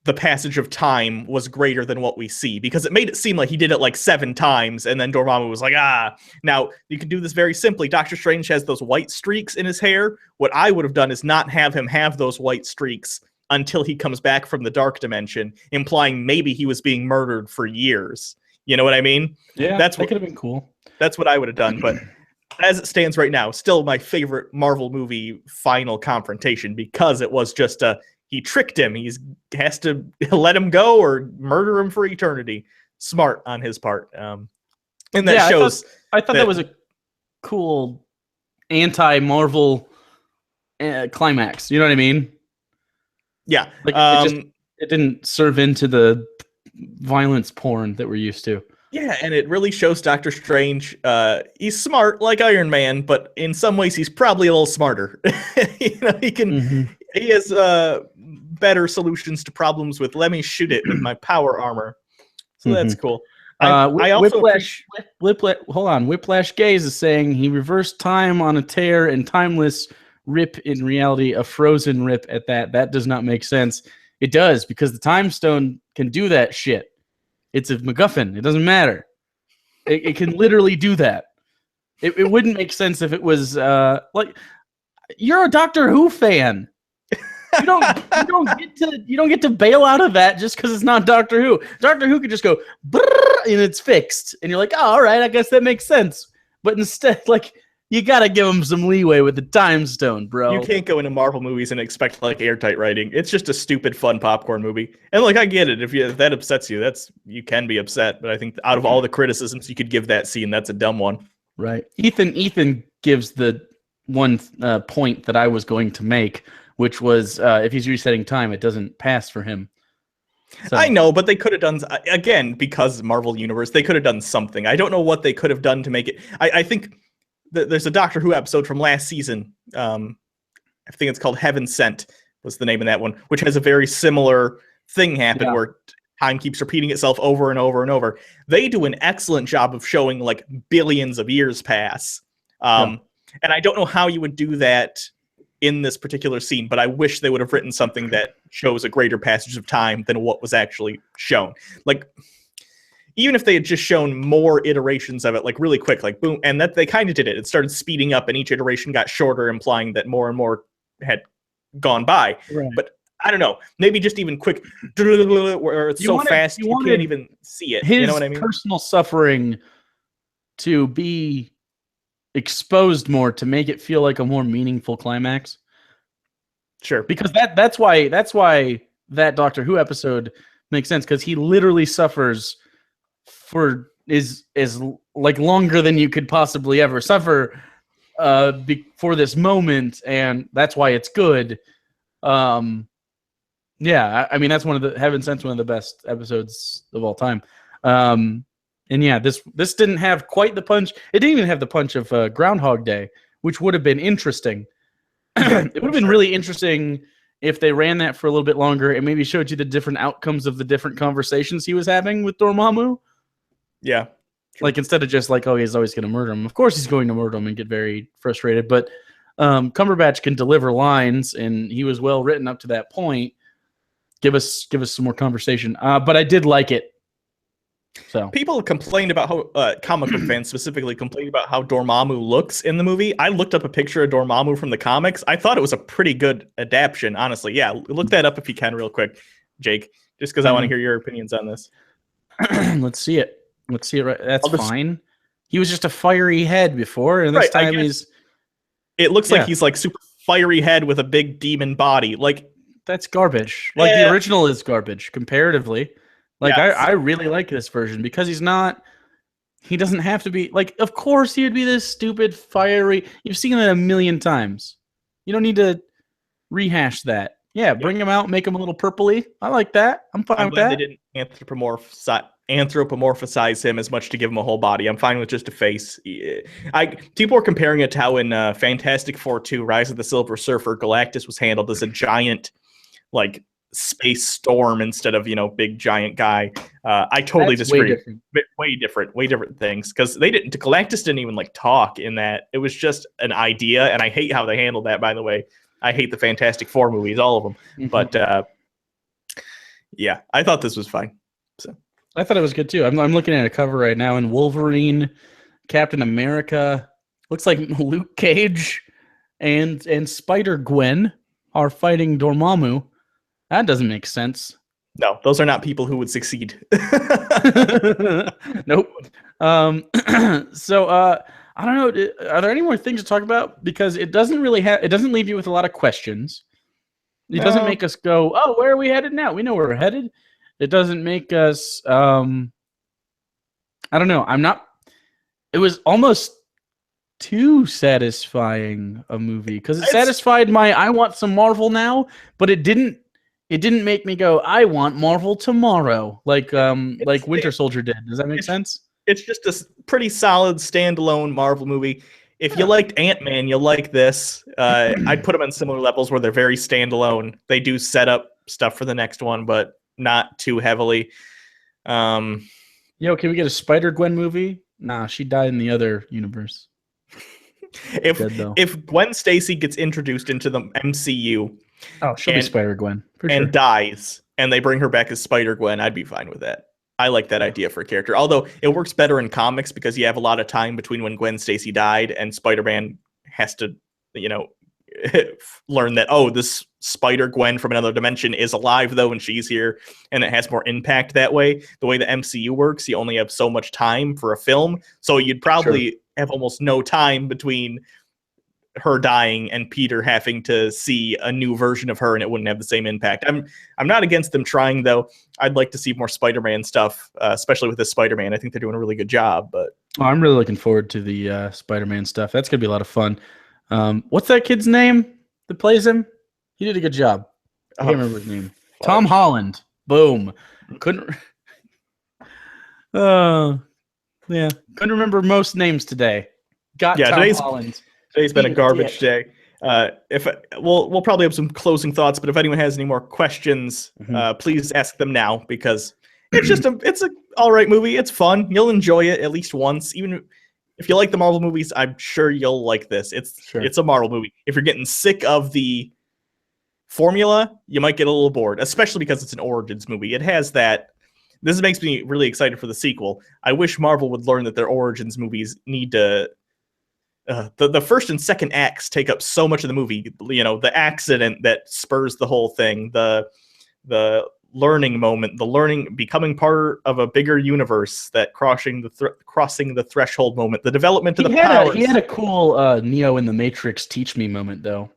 the passage of time was greater than what we see, because it made it seem like he did it like 7 times, and then Dormammu was like, ah. Now, you can do this very simply. Doctor Strange has those white streaks in his hair. What I would have done is not have him have those white streaks until he comes back from the dark dimension, implying maybe he was being murdered for years. You know what I mean? Yeah, that could have been cool. That's what I would have done, but as it stands right now, still my favorite Marvel movie final confrontation, because it was just he tricked him. He has to let him go or murder him for eternity. Smart on his part. And that shows. I thought that was a cool anti-Marvel climax. You know what I mean? Yeah. Like it didn't serve into the violence porn that we're used to. Yeah, and it really shows Doctor Strange. He's smart like Iron Man, but in some ways he's probably a little smarter. He can. He has better solutions to problems with, let me shoot it with my power armor. So that's cool. I also Whiplash Gaze is saying he reversed time on a tear and timeless rip in reality, a frozen rip at that. That does not make sense. It does, because the time stone can do that shit. It's a MacGuffin. It doesn't matter. It can literally do that. It wouldn't make sense if it was like, you're a Doctor Who fan. You don't get to bail out of that just because it's not Doctor Who. Doctor Who could just go and it's fixed, and you're like, oh, all right, I guess that makes sense. But instead, like, you gotta give them some leeway with the time stone, bro. You can't go into Marvel movies and expect like airtight writing. It's just a stupid, fun popcorn movie. And like, I get it. If that upsets you, you can be upset. But I think out of all the criticisms you could give that scene, that's a dumb one. Right. Ethan gives the one point that I was going to make, which was if he's resetting time, it doesn't pass for him. So. I know, but they could have done, again, because Marvel Universe, they could have done something. I don't know what they could have done to make it. I think there's a Doctor Who episode from last season. I think it's called Heaven Sent was the name of that one, which has a very similar thing happen where time keeps repeating itself over and over and over. They do an excellent job of showing like billions of years pass. And I don't know how you would do that in this particular scene, but I wish they would have written something that shows a greater passage of time than what was actually shown. Like, even if they had just shown more iterations of it, like really quick, like boom, and that they kind of did it. It started speeding up, and each iteration got shorter, implying that more and more had gone by. Right. But I don't know, maybe just even quick, where it's so fast you can't even see it. You know what I mean? His personal suffering to be exposed more to make it feel like a more meaningful climax. Sure, because that's why that Doctor Who episode makes sense, because he literally suffers for is like longer than you could possibly ever suffer for this moment, and that's why it's good. Yeah, I mean, that's one of the Heaven Sent's one of the best episodes of all time. And yeah, this didn't have quite the punch. It didn't even have the punch of Groundhog Day, which would have been interesting. It would have been really interesting if they ran that for a little bit longer and maybe showed you the different outcomes of the different conversations he was having with Dormammu. Yeah. True. Like, instead of just like, oh, he's always going to murder him. Of course he's going to murder him and get very frustrated. But Cumberbatch can deliver lines, and he was well written up to that point. Give us some more conversation. But I did like it. So people have complained about how comic book fans specifically complained about how Dormammu looks in the movie. I looked up a picture of Dormammu from the comics. I thought it was a pretty good adaptation, honestly. Yeah, look that up if you can real quick, Jake, just because I want to hear your opinions on this. Let's see it. Right. That's fine. He was just a fiery head before, and this time he's... It looks like he's like super fiery head with a big demon body. Like, that's garbage. Like, the original is garbage comparatively. Like, I really like this version because he doesn't have to be, like, of course he would be this stupid, fiery. You've seen it a million times. You don't need to rehash that. Yeah, bring him out, make him a little purpley. I like that. I'm fine with that. They didn't anthropomorphize him as much to give him a whole body. I'm fine with just a face. People are comparing it to how in Fantastic Four 2, Rise of the Silver Surfer, Galactus was handled as a giant, like, space storm instead of, big giant guy. I totally disagree. Way different things, because Galactus didn't even like talk in that. It was just an idea, and I hate how they handled that, by the way. I hate the Fantastic Four movies, all of them. But yeah, I thought this was fine. So I thought it was good too. I'm looking at a cover right now, and Wolverine, Captain America, looks like Luke Cage and Spider-Gwen are fighting Dormammu. That doesn't make sense. No, those are not people who would succeed. Nope. So I don't know. Are there any more things to talk about? Because it doesn't leave you with a lot of questions. It doesn't make us go, oh, where are we headed now? We know where we're headed. It doesn't make us, I don't know. It was almost too satisfying a movie, because it satisfied my, I want some Marvel now, but it didn't make me go, I want Marvel tomorrow, like Winter Soldier did. Does that make sense? It's just a pretty solid standalone Marvel movie. If you liked Ant-Man, you'll like this. I'd put them on similar levels where they're very standalone. They do set up stuff for the next one, but not too heavily. Can we get a Spider-Gwen movie? Nah, she died in the other universe. If Gwen Stacy gets introduced into the MCU, she'll be Spider-Gwen and dies, and they bring her back as Spider-Gwen, I'd be fine with that. I like that idea for a character. Although it works better in comics because you have a lot of time between when Gwen Stacy died and Spider-Man has to, learn that, this Spider-Gwen from another dimension is alive, though, and she's here, and it has more impact that way. The way the MCU works, you only have so much time for a film, so you'd probably have almost no time between her dying and Peter having to see a new version of her, and it wouldn't have the same impact. I'm not against them trying, though. I'd like to see more Spider-Man stuff, especially with this Spider-Man. I think they're doing a really good job. But I'm really looking forward to the Spider-Man stuff. That's gonna be a lot of fun. What's that kid's name that plays him? He did a good job. I can't remember his name. Tom Holland. Boom. Couldn't remember most names today. Tom Holland. Today's been a garbage day. We'll probably have some closing thoughts, but if anyone has any more questions, please ask them now, because it's a all right movie. It's fun. You'll enjoy it at least once. Even if you like the Marvel movies, I'm sure you'll like this. It's a Marvel movie. If you're getting sick of the formula, you might get a little bored, especially because it's an origins movie. It has that. This makes me really excited for the sequel. I wish Marvel would learn that their origins movies need to. The first and second acts take up so much of the movie. You know, the accident that spurs the whole thing, the learning moment, becoming part of a bigger universe, that crossing the threshold moment, the development of the powers. He had a cool Neo in the Matrix teach me moment, though.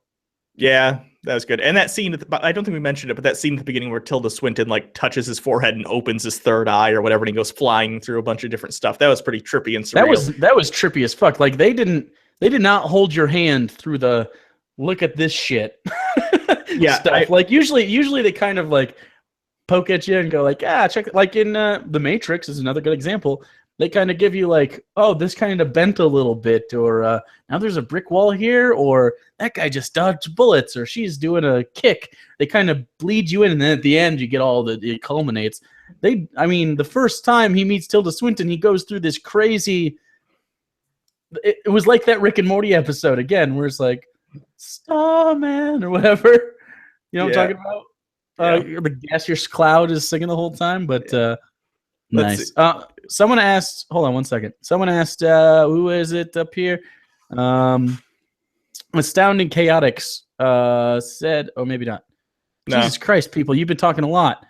Yeah, that was good. And that scene, I don't think we mentioned it, but that scene at the beginning where Tilda Swinton like touches his forehead and opens his third eye or whatever, and he goes flying through a bunch of different stuff. That was pretty trippy and surreal. That was trippy as fuck. Like they did not hold your hand through the look at this shit. Yeah, stuff. Like usually they kind of like poke at you and go like, check it. Like in The Matrix is another good example. They kind of give you like, oh, this kind of bent a little bit, or now there's a brick wall here, or that guy just dodged bullets, or she's doing a kick. They kind of bleed you in, and then at the end you get it culminates. The first time he meets Tilda Swinton, he goes through this crazy. It was like that Rick and Morty episode again, where it's like Starman or whatever. You know what I'm talking about? The gaseous cloud is singing the whole time, but nice. Someone asked, hold on one second. Someone asked, who is it up here? Astounding Chaotix said, or maybe not. No. Jesus Christ, people, you've been talking a lot.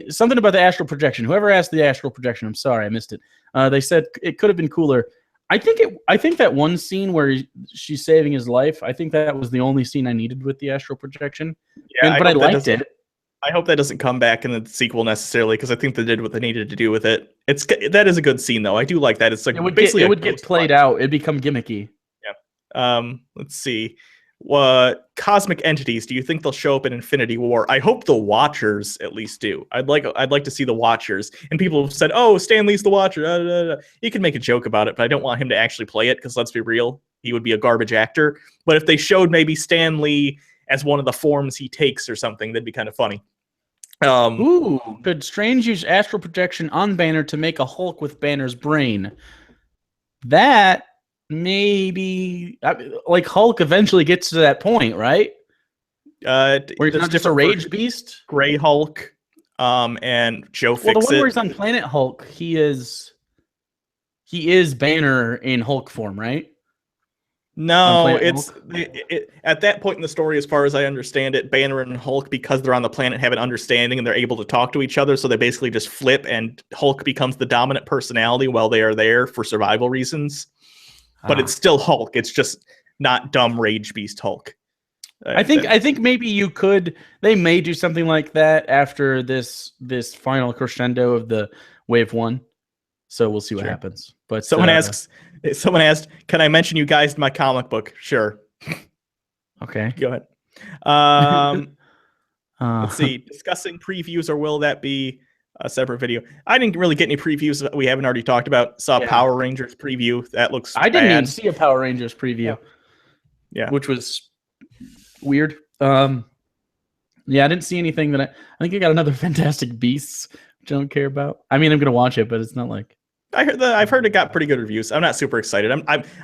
Something about the astral projection. Whoever asked the astral projection, I'm sorry, I missed it. They said it could have been cooler. I think that one scene where she's saving his life, I think that was the only scene I needed with the astral projection. Yeah, but I liked it. I hope that doesn't come back in the sequel necessarily, because I think they did what they needed to do with it. That is a good scene though. I do like that. It's like it would get played out. It'd become gimmicky. Yeah. Let's see. What cosmic entities do you think they'll show up in Infinity War? I hope the Watchers at least do. I'd like to see the Watchers. And people have said, "Oh, Stan Lee's the Watcher." You can make a joke about it, but I don't want him to actually play it, because let's be real, he would be a garbage actor. But if they showed maybe Stan Lee as one of the forms he takes or something, that'd be kind of funny. Could Strange use astral projection on Banner to make a Hulk with Banner's brain? That maybe, like, Hulk eventually gets to that point, right? Where he's not just a rage beast? Gray Hulk, and Joe Fixit. Well, the one where he's on Planet Hulk, he is Banner in Hulk form, right? No, at that point in the story, as far as I understand it, Banner and Hulk, because they're on the planet, have an understanding and they're able to talk to each other. So they basically just flip, and Hulk becomes the dominant personality while they are there for survival reasons. But it's still Hulk. It's just not dumb rage beast Hulk. I think maybe they may do something like that after this final crescendo of the Wave 1. So we'll see what happens. But someone asked, "Can I mention you guys in my comic book?" Sure. Okay. Go ahead. Let's see. Discussing previews, or will that be a separate video? I didn't really get any previews that we haven't already talked about. Saw a Power Rangers preview. That looks I didn't even see a Power Rangers preview. Yeah. Which was weird. I didn't see anything that I think you got another Fantastic Beasts, which I don't care about. I mean, I'm gonna watch it, but it's not like I've heard it got pretty good reviews. I'm not super excited.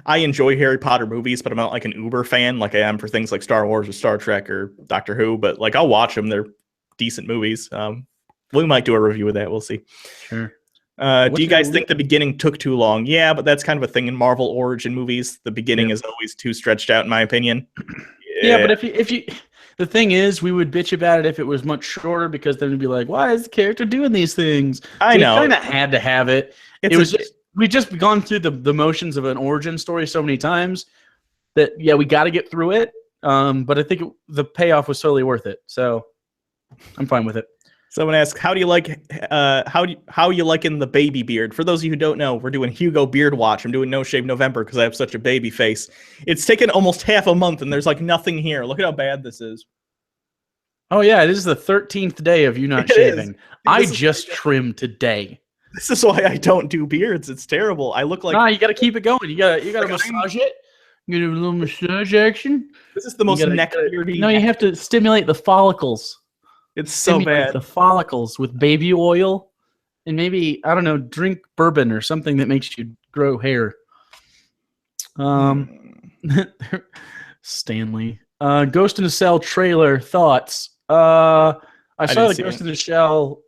I enjoy Harry Potter movies, but I'm not like an uber fan like I am for things like Star Wars or Star Trek or Doctor Who. But like, I'll watch them. They're decent movies. We might do a review of that. We'll see. Sure. Do you guys think the beginning took too long? Yeah, but that's kind of a thing in Marvel origin movies. The beginning is always too stretched out, in my opinion. Yeah, but if you the thing is, we would bitch about it if it was much shorter, because then we'd be like, why is the character doing these things? I know. We kind of had to have it. We've just gone through the motions of an origin story so many times that, we got to get through it. But I think the payoff was totally worth it. So I'm fine with it. Someone asked, how you like in the baby beard? For those of you who don't know, we're doing Hugo Beard Watch. I'm doing No Shave November because I have such a baby face. It's taken almost half a month and there's like nothing here. Look at how bad this is. Oh yeah, this is the 13th day of you not shaving. I just trimmed today. This is why I don't do beards. It's terrible. I look like... Nah, you got to keep it going. You got to massage it. You got to do a little massage action. This is the most neck beardy. No, you have to stimulate the follicles. It's so bad. The follicles with baby oil. and maybe, I don't know, drink bourbon or something that makes you grow hair. Stanley. Ghost in the Shell trailer thoughts. I saw the Ghost in the Shell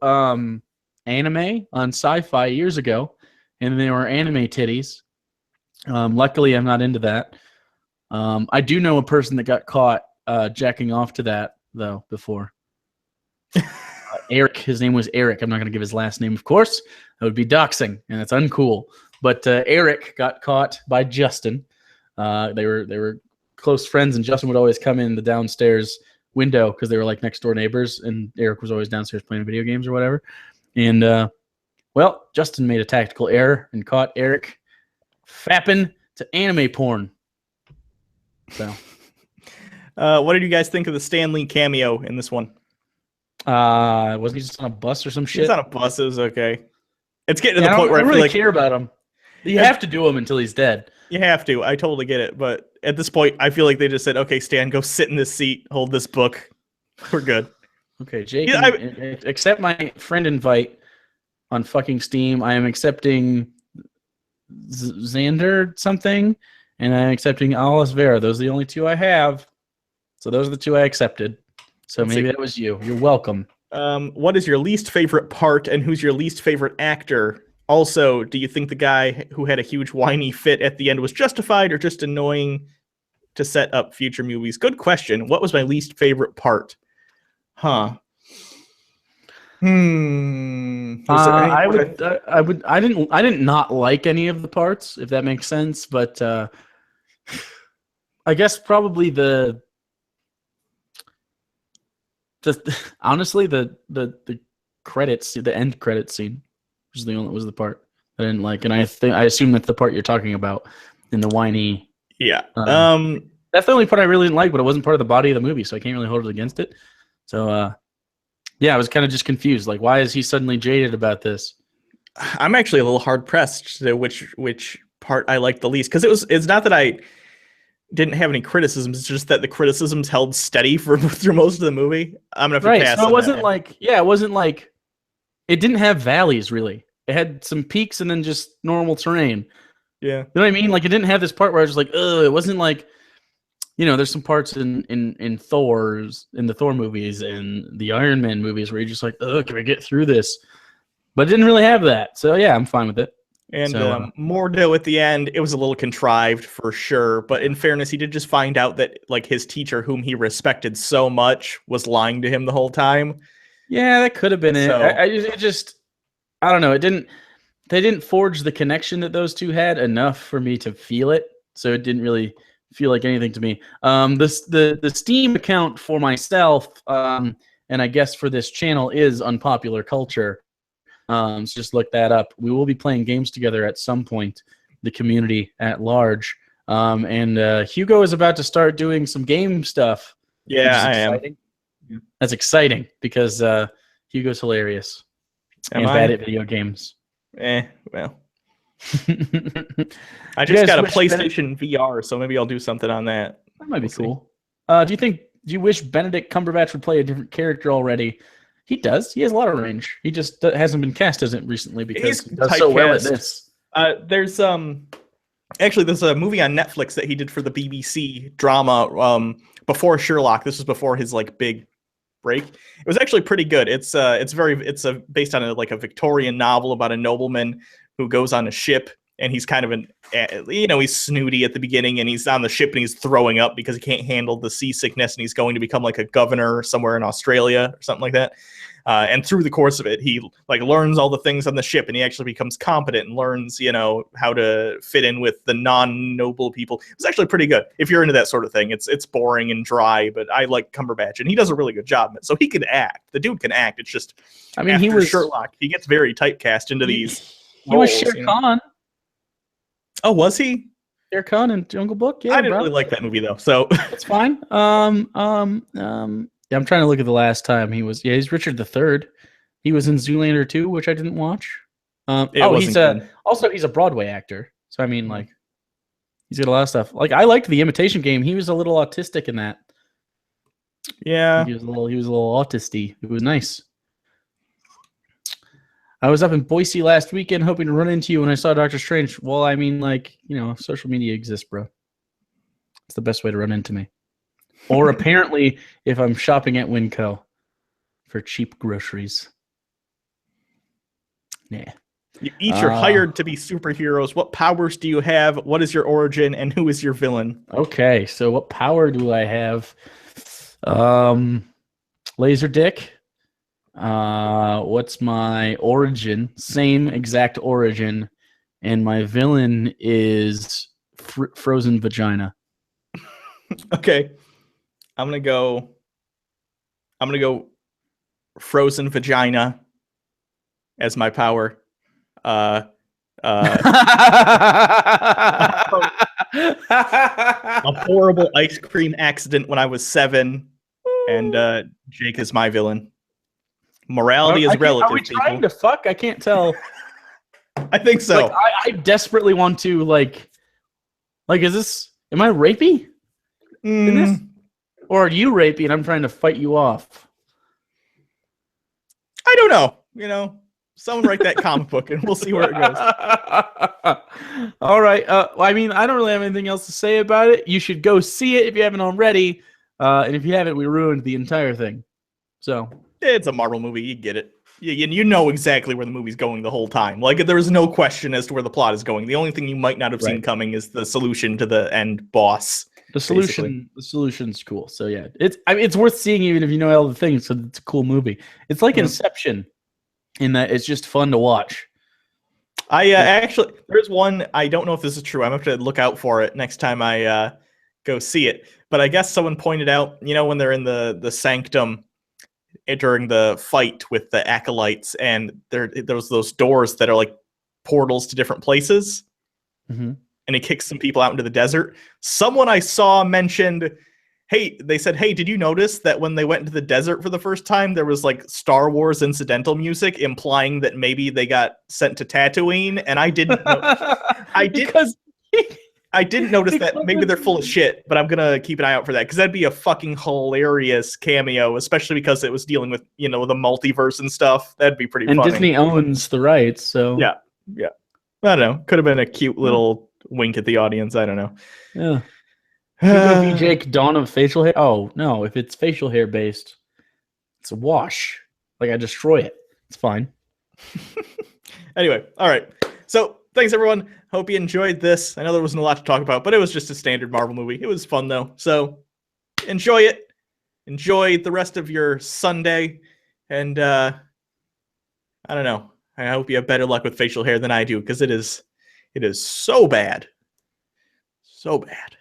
anime on Sci-Fi years ago, and they were anime titties. Luckily, I'm not into that. I do know a person that got caught jacking off to that, though, before. Eric, his name was Eric. I'm not going to give his last name, of course. That would be doxing, and that's uncool. But Eric got caught by Justin. They were close friends, and Justin would always come in the downstairs window because they were like next door neighbors, and Eric was always downstairs playing video games or whatever. And well, Justin made a tactical error and caught Eric fapping to anime porn. So, what did you guys think of the Stan Lee cameo in this one? Wasn't he just on a bus or some shit? He's on a bus. It was okay. It's getting to the point where I don't feel really like care about him. You have to do him until he's dead. You have to. I totally get it. But at this point, I feel like they just said, okay, Stan, go sit in this seat, hold this book. We're good. Okay, Jake, accept my friend invite on fucking Steam. I am accepting Xander something, and I'm accepting Alice Vera. Those are the only two I have. So those are the two I accepted. So maybe that was you. You're welcome. What is your least favorite part, and who's your least favorite actor? Also, do you think the guy who had a huge whiny fit at the end was justified or just annoying to set up future movies? Good question. What was my least favorite part? I didn't not like any of the parts, if that makes sense, but I guess probably honestly the credits, the end credit scene was the part I didn't like, and I assume that's the part you're talking about in the whiny. Yeah. That's the only part I really didn't like, but it wasn't part of the body of the movie, so I can't really hold it against it. So yeah, I was kind of just confused. Like, why is he suddenly jaded about this? I'm actually a little hard pressed to which part I liked the least, because it's not that I didn't have any criticisms. It's just that the criticisms held steady through most of the movie. I'm gonna have to pass. So it wasn't like it didn't have valleys really. It had some peaks and then just normal terrain. Yeah, you know what I mean? Like, it didn't have this part where I was just like, ugh. It wasn't like, there's some parts in the Thor movies and the Iron Man movies where you're just like, ugh, can we get through this? But it didn't really have that. So yeah, I'm fine with it. And Mordo at the end, it was a little contrived for sure. But in fairness, he did just find out that like his teacher, whom he respected so much, was lying to him the whole time. Yeah, that could have been it. I don't know. They didn't forge the connection that those two had enough for me to feel it. So it didn't really feel like anything to me. The Steam account for myself, and I guess for this channel, is Unpopular Culture. So just look that up. We will be playing games together at some point, the community at large. And Hugo is about to start doing some game stuff. Yeah, I am. That's exciting because Hugo's hilarious and bad at video games. Well. I just got a PlayStation VR, so maybe I'll do something on that. That might be cool. Do you wish Benedict Cumberbatch would play a different character already? He does. He has a lot of range. He just hasn't been cast as it recently because he does so well at this. There's a movie on Netflix that he did for the BBC drama before Sherlock. This was before his like big break. It was actually pretty good. It's based on a Victorian novel about a nobleman who goes on a ship, and he's kind of he's snooty at the beginning, and he's on the ship and he's throwing up because he can't handle the seasickness, and he's going to become like a governor somewhere in Australia or something like that. And through the course of it, he like learns all the things on the ship, and he actually becomes competent and learns, how to fit in with the non-noble people. It's actually pretty good if you're into that sort of thing. It's boring and dry, but I like Cumberbatch, and he does a really good job of it. So he can act. The dude can act. It's just, he was Sherlock. He gets very typecast into these. He was Shere Khan. Oh, was he? Shere Khan in Jungle Book? Yeah, I didn't really like that movie though, so it's fine. Yeah, I'm trying to look at the last time he was. Yeah, he's Richard III. He was in Zoolander 2, which I didn't watch. He's a Broadway actor. So I mean, like, he's got a lot of stuff. Like, I liked The Imitation Game. He was a little autistic in that. Yeah, he was a little autisty. It was nice. I was up in Boise last weekend hoping to run into you when I saw Doctor Strange. Well, I mean, like, social media exists, bro. It's the best way to run into me. Or apparently, if I'm shopping at Winco for cheap groceries. Yeah. You each are hired to be superheroes. What powers do you have? What is your origin? And who is your villain? Okay, so what power do I have? Laser dick. What's my origin? Same exact origin. And my villain is frozen vagina. Okay. I'm gonna go frozen vagina as my power. A horrible ice cream accident when I was 7, and Jake is my villain. Morality is relative. Are we trying to fuck? I can't tell. I think so. Like, I desperately want to is this? Am I rapey in this, or are you rapey and I'm trying to fight you off? I don't know. Someone write that comic book and we'll see where it goes. All right. I mean, I don't really have anything else to say about it. You should go see it if you haven't already. And if you haven't, we ruined the entire thing. So it's a Marvel movie. You get it. You know exactly where the movie's going the whole time. Like, there's no question as to where the plot is going. The only thing you might not have seen coming is the solution to the end boss. The solution's cool. So yeah, it's worth seeing even if you know all the things. So it's a cool movie. It's like Inception, in that it's just fun to watch. Actually, there's one. I don't know if this is true. I'm going to have to look out for it next time I go see it. But I guess someone pointed out, when they're in the sanctum during the fight with the acolytes, and there's those doors that are like portals to different places, and he kicks some people out into the desert. Someone I saw mentioned, they said, hey, did you notice that when they went into the desert for the first time, there was like Star Wars incidental music, implying that maybe they got sent to Tatooine? And I didn't know. I didn't notice that. Maybe they're full of shit, but I'm gonna keep an eye out for that, because that'd be a fucking hilarious cameo, especially because it was dealing with the multiverse and stuff. That'd be pretty funny. And Disney owns the rights, so yeah. I don't know. Could have been a cute little wink at the audience. I don't know. Yeah. Could be Jake Dawn of facial hair. Oh no, if it's facial hair based, it's a wash. Like, I destroy it. It's fine. Anyway, all right. So thanks everyone. Hope you enjoyed this. I know there wasn't a lot to talk about, but it was just a standard Marvel movie. It was fun though. So enjoy it. Enjoy the rest of your Sunday. And I don't know. I hope you have better luck with facial hair than I do, because it is so bad. So bad.